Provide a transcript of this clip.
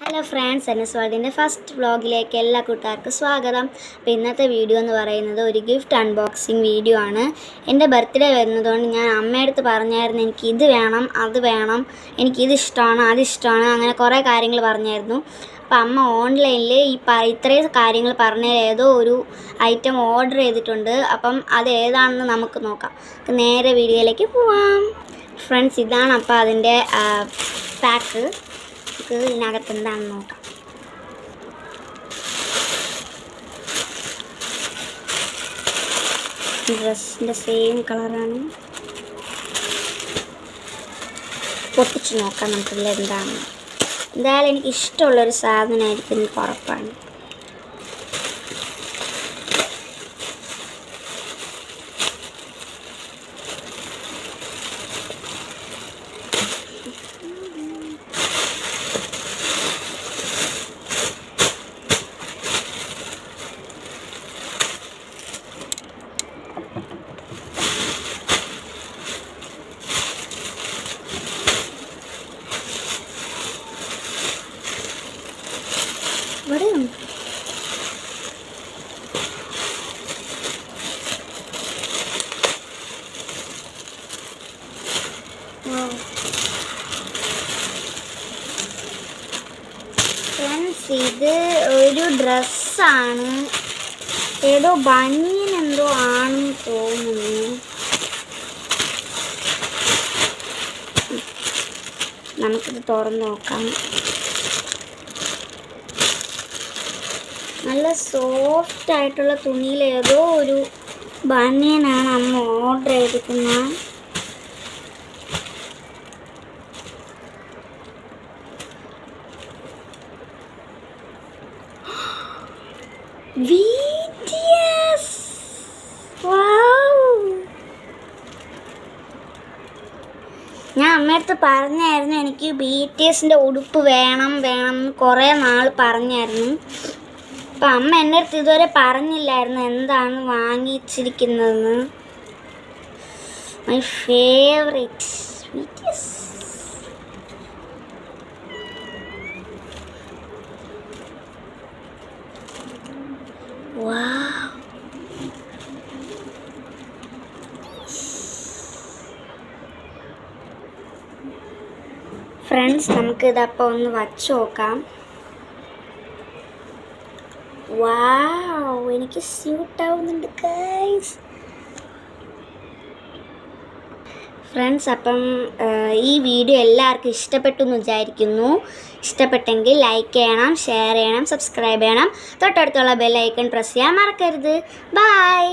Hello friends, N S വേൾഡിൻ്റെ first വ്ളോഗിലേക്ക് എല്ലാ കൂട്ടുകാർക്കും സ്വാഗതം. അപ്പോൾ ഇന്നത്തെ വീഡിയോ എന്ന് പറയുന്നത് ഒരു ഗിഫ്റ്റ് അൺബോക്സിങ് വീഡിയോ ആണ്. എൻ്റെ ബർത്ത്ഡേ വരുന്നതുകൊണ്ട് ഞാൻ അമ്മയടുത്ത് പറഞ്ഞായിരുന്നു എനിക്കിത് വേണം, അത് വേണം, എനിക്കിത് ഇഷ്ടമാണ്, അതിഷ്ടമാണ്, അങ്ങനെ കുറേ കാര്യങ്ങൾ പറഞ്ഞായിരുന്നു. അപ്പോൾ അമ്മ ഓൺലൈനിൽ ഇത്രയും കാര്യങ്ങൾ പറഞ്ഞതിൽ ഏതോ ഒരു ഐറ്റം ഓർഡർ ചെയ്തിട്ടുണ്ട്. അപ്പം അത് ഏതാണെന്ന് നമുക്ക് നോക്കാം. നേരെ വീഡിയോയിലേക്ക് പോവാം. ഫ്രണ്ട്സ്, ഇതാണ് അപ്പോൾ അതിൻ്റെ പാക്ക്. ഇതിനകത്ത് എന്താണെന്ന് നോക്കാം. ഡ്രസ്സിൻ്റെ സെയിം കളറാണ്. പൊട്ടിച്ച് നോക്കാം നമുക്കിതിൽ എന്താണ്. എന്തായാലും എനിക്ക് ഇഷ്ടമുള്ളൊരു സാധനമായിരിക്കും, എനിക്ക് ഉറപ്പാണ്. ഇവിടെയുണ്ട്. ഫ്രണ്ട്സ്, ഇത് ഒരു ഡ്രസ്സാണ്. ഏതോ ബനിയൻ എന്തോ ആണെന്ന് തോന്നുന്നു. നമുക്കിത് തുറന്ന് നോക്കാം. നല്ല സോഫ്റ്റ് ആയിട്ടുള്ള തുണിയിൽ ഏതോ ഒരു ബനിയനാണ് അമ്മ ഓർഡർ ചെയ്തിരിക്കുന്നത്. ഞാൻ അമ്മയടുത്ത് പറഞ്ഞായിരുന്നു എനിക്ക് BTSൻ്റെ ഉടുപ്പ് വേണം എന്ന് കുറേ നാൾ പറഞ്ഞായിരുന്നു. അപ്പം അമ്മ എൻ്റെ അടുത്ത് ഇതുവരെ പറഞ്ഞില്ലായിരുന്നു എന്താണ് വാങ്ങിച്ചിരിക്കുന്നതെന്ന്. My favourite BTS. ഫ്രണ്ട്സ്, നമുക്കിതപ്പോൾ ഒന്ന് വച്ച് നോക്കാം. എനിക്ക് സ്യൂട്ട് ആവുന്നുണ്ട് ഗൈസ്. ഫ്രണ്ട്സ്, അപ്പം ഈ വീഡിയോ എല്ലാവർക്കും ഇഷ്ടപ്പെട്ടു എന്ന് വിചാരിക്കുന്നു. ഇഷ്ടപ്പെട്ടെങ്കിൽ ലൈക്ക് ചെയ്യണം, ഷെയർ ചെയ്യണം, സബ്സ്ക്രൈബ് ചെയ്യണം. തൊട്ടടുത്തുള്ള ബെൽ ഐക്കൺ പ്രസ് ചെയ്യാൻ മറക്കരുത്. ബൈ.